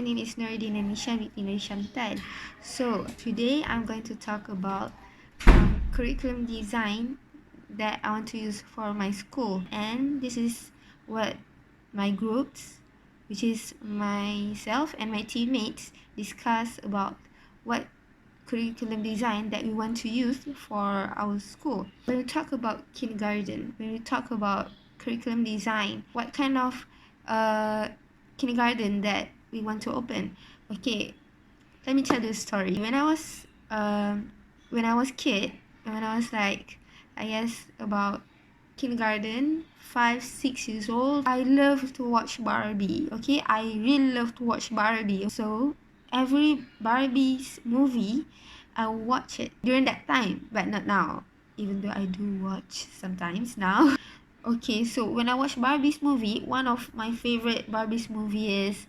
my name is Nuruddin Anisha Binti Shamtal. So today I'm going to talk about curriculum design that I want to use for my school, and this is what my groups, which is myself and my teammates, discuss about what curriculum design that we want to use for our school. When we talk about kindergarten, when we talk about curriculum design, what kind of kindergarten that we want to open? Okay, let me tell you a story. When I was kid, when I was like, I guess about kindergarten, 5-6 years old, I love to watch Barbie. Okay, I really love to watch Barbie. So every Barbie's movie, I watch it during that time, but not now, even though I do watch sometimes now. Okay, so when I watch Barbie's movie, one of my favorite Barbie's movie is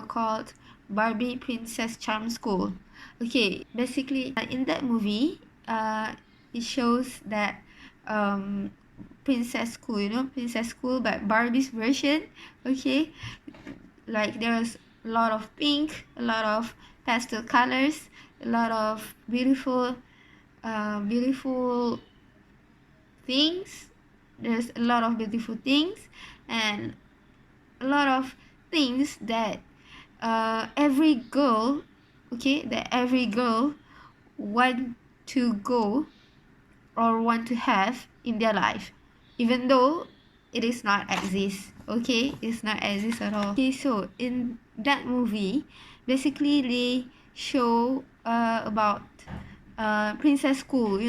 called Barbie Princess Charm School. Okay, basically in that movie, it shows that princess school, princess school, but Barbie's version. Okay, like there's a lot of pink, a lot of pastel colors, a lot of beautiful things. There's a lot of beautiful things and a lot of things that every girl want to go or want to have in their life, even though it is not exist. Okay, it's not exist at all. Okay, so in that movie, basically they show about princess school.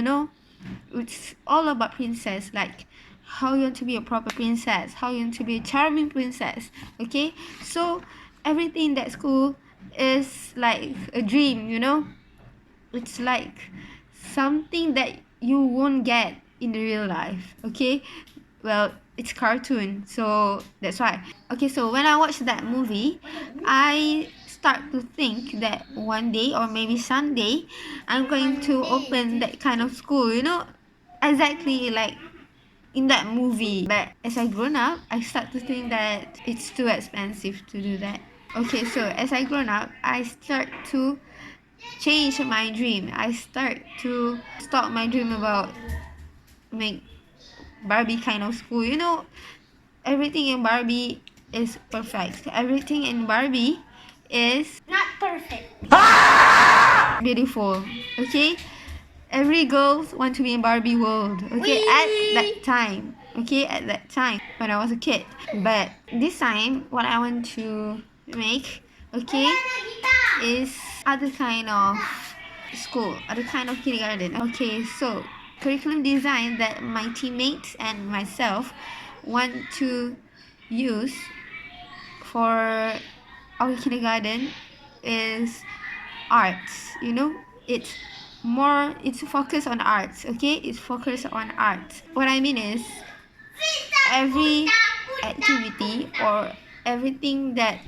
It's all about princess, like how you want to be a proper princess, how you want to be a charming princess. Okay, so everything in that school is like a dream. It's like something that you won't get in the real life. Okay, well, it's cartoon, so that's why. Okay, so when I watched that movie, I start to think that one day or maybe someday I'm going to open that kind of school, exactly like in that movie. But as I grown up, I start to think that it's too expensive to do that. Okay, so as I grown up, I start to change my dream. I start to stop my dream about make Barbie kind of school. Everything in Barbie is perfect. Everything in Barbie is Not perfect. beautiful. Okay, every girl want to be in Barbie world. Okay, at that time. Okay, at that time when I was a kid. But this time, what I want to make, okay, is other kind of school, other kind of kindergarten. Okay, so curriculum design that my teammates and myself want to use for our kindergarten is arts. It's focused on arts. Okay, it's focused on arts. What I mean is every activity or everything that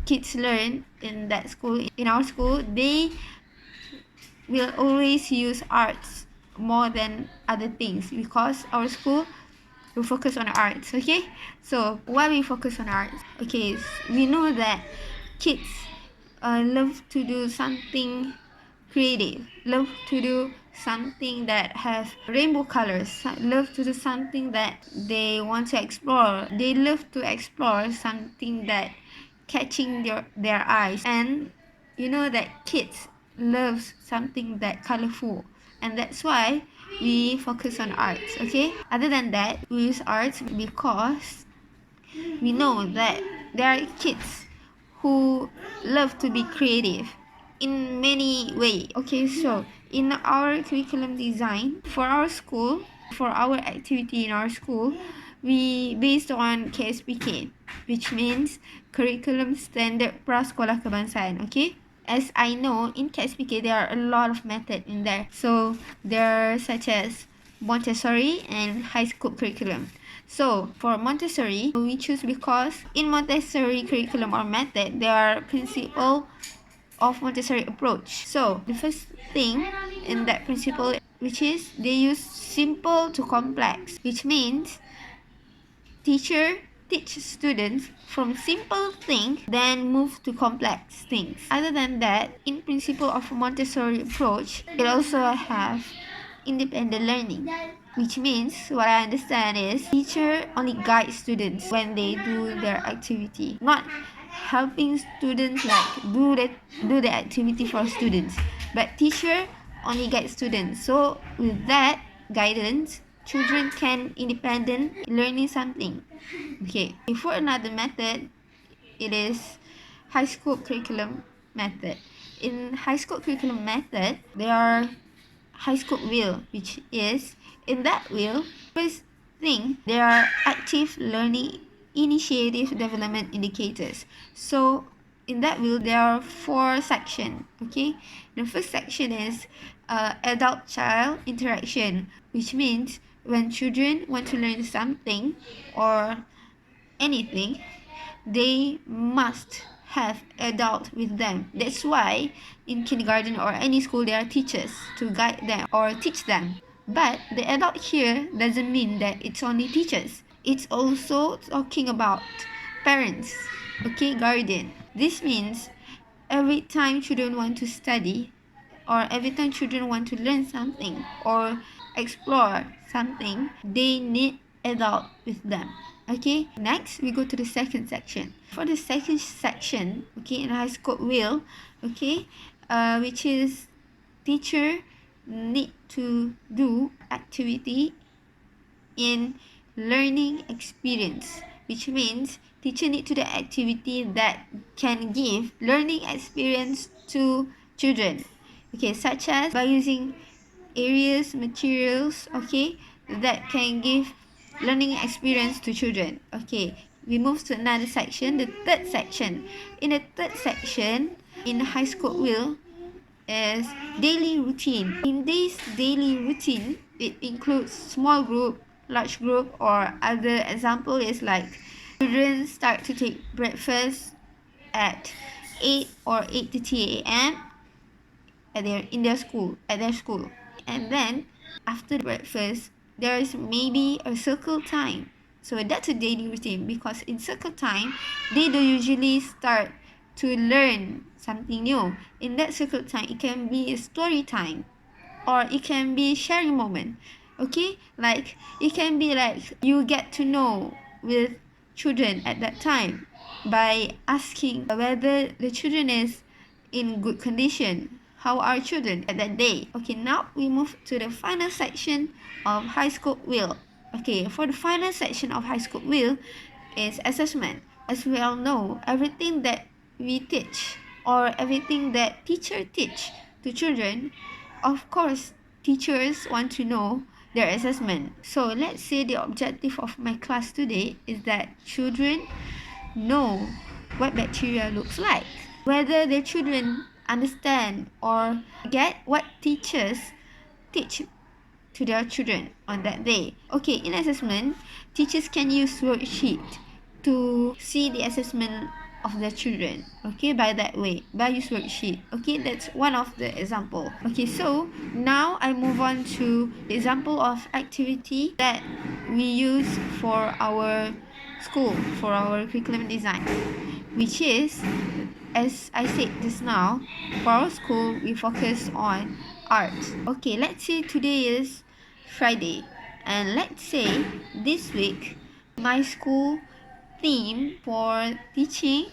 kids learn in that school, in our school, they will always use arts more than other things because our school will focus on arts. Okay, so why we focus on arts? Okay, we know that kids love to do something creative, love to do something that have rainbow colors, love to do something that they want to explore. They love to explore something that catching their eyes, and that kids loves something that colorful, and that's why we focus on arts. Okay, other than that, we use arts because we know that there are kids who love to be creative in many ways. Okay, so in our curriculum design for our school, for our activity in our school, we based on KSPK, which means Curriculum Standard Prasekolah Kebangsaan. Okay, as I know, in KSPK there are a lot of methods in there. So there are such as Montessori and high school curriculum. So for Montessori, we choose because in Montessori curriculum or method, there are principles of Montessori approach. So the first thing in that principle, which is they use simple to complex, which means teacher teach students from simple things, then move to complex things. Other than that, in principle of Montessori approach, it also have independent learning, which means what I understand is teacher only guides students when they do their activity, not helping students like do the activity for students, but teacher only guides students. So with that guidance, children can independent learning something. Okay, for another method, it is high school curriculum method. In high school curriculum method, there are high school wheel, which is in that wheel, first thing, there are active learning initiative development indicators. So in that wheel, there are 4 sections. Okay, the first section is adult-child interaction, which means when children want to learn something or anything, they must have adult with them. That's why in kindergarten or any school there are teachers to guide them or teach them. But the adult here doesn't mean that it's only teachers. It's also talking about parents, okay, guardian. This means every time children want to study or every time children want to learn something or explore something, they need adult with them. Okay, next we go to the second section. For the second section, okay, in high school wheel, okay, which is teacher need to do activity in learning experience, which means teacher need to do activity that can give learning experience to children, okay, such as by using areas, materials, okay, that can give learning experience to children. Okay, we move to another section, the third section. In the third section, in high school wheel, is daily routine. In this daily routine, it includes small group, large group, or other example is like children start to take breakfast at 8 or 8:30 a.m. at their school, and then after breakfast there is maybe a circle time. So that's a daily routine, because in circle time they do usually start to learn something new. In that circle time, it can be a story time or it can be sharing moment. Okay, like it can be like you get to know with children at that time by asking whether the children is in good condition. How are children at that day? Okay, now we move to the final section of high school wheel. Okay, for the final section of high school wheel is assessment. As we all know, everything that we teach or everything that teacher teach to children, of course teachers want to know their assessment. So let's say the objective of my class today is that children know what bacteria looks like, whether the children understand or get what teachers teach to their children on that day. Okay, in assessment, teachers can use worksheet to see the assessment of their children. Okay, by that way, by use worksheet. Okay, that's one of the example. Okay, so now I move on to the example of activity that we use for our school, for our curriculum design, which is, as I said just now, for our school we focus on art. Okay, let's say today is Friday, and let's say this week my school theme for teaching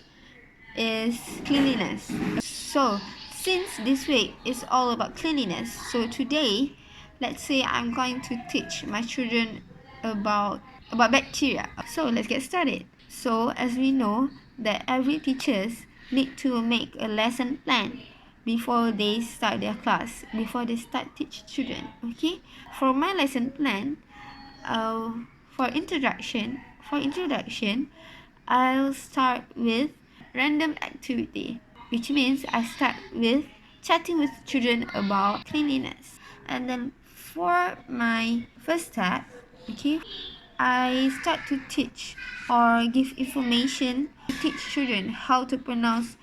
is cleanliness. So since this week is all about cleanliness, so today let's say I'm going to teach my children about bacteria. So let's get started. So as we know that every teachers need to make a lesson plan before they start their class, before they start teach children. Okay, for my lesson plan, for introduction, I'll start with random activity, which means I start with chatting with children about cleanliness. And then for my first step, okay, I start to teach or give information to teach children how to pronounce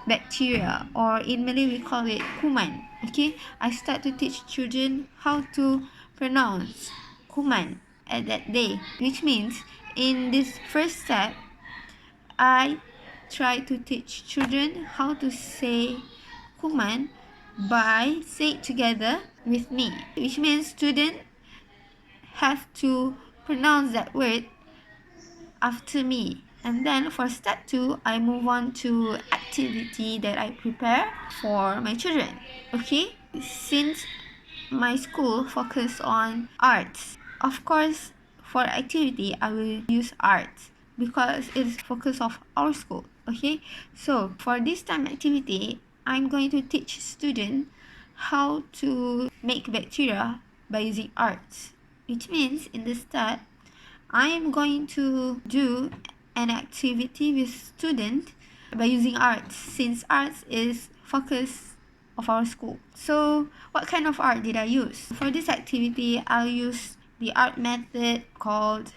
bacteria, or in Malay we call it kuman. Okay, I start to teach children how to pronounce kuman at that day, which means in this first step, I try to teach children how to say kuman by say it together with me, which means students have to pronounce that word after me. And then for step 2, I move on to activity that I prepare for my children. Okay, since my school focus on arts, of course for activity I will use arts because it's focus of our school. Okay, so for this time activity, I'm going to teach students how to make bacteria by using arts, which means in the start I am going to do an activity with students by using arts, since arts is focus of our school. So what kind of art did I use? For this activity, I'll use the art method called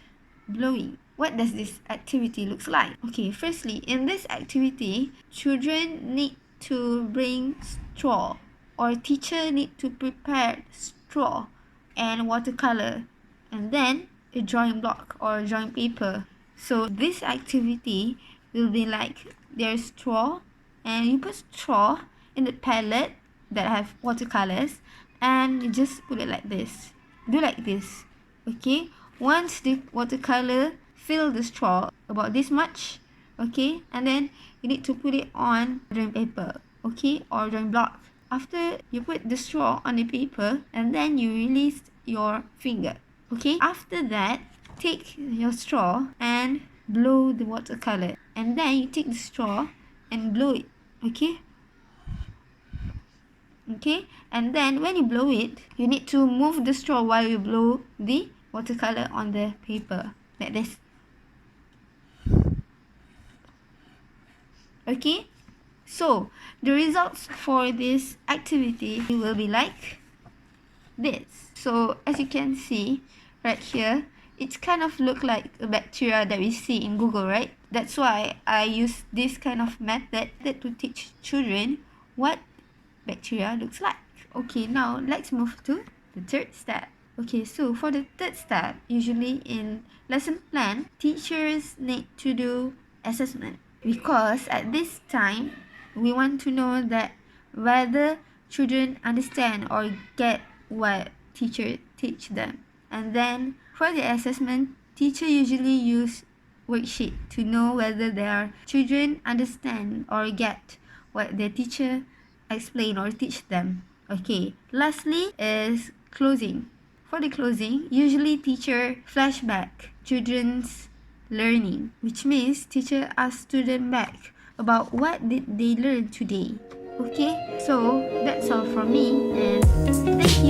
blowing. What does this activity looks like? Okay, firstly, in this activity, children need to bring straw, or teacher need to prepare straw and watercolor, and then a drawing block or drawing paper. So this activity will be like there's straw, and you put straw in the palette that have watercolors, and you just put it like this. Do like this. Okay, once the watercolor fill the straw about this much, okay, and then you need to put it on drawing paper, okay, or drawing block. After you put the straw on the paper, and then you release your finger. Okay, after that, take your straw and blow the watercolor, and then you take the straw and blow it. Okay, and then when you blow it, you need to move the straw while you blow the watercolor on the paper, like this. Okay, so the results for this activity will be like this. So as you can see right here, it's kind of look like a bacteria that we see in Google, right? That's why I use this kind of method to teach children what bacteria looks like. Okay, now let's move to the third step. Okay, so for the third step, usually in lesson plan, teachers need to do assessment, because at this time we want to know that whether children understand or get what teacher teach them. And then for the assessment, teacher usually use worksheet to know whether their children understand or get what their teacher explain or teach them. Okay, lastly is closing. For the closing, usually teacher flashback children's learning, which means teacher asks student back about what did they learn today. Okay, so that's all from me, and thank you.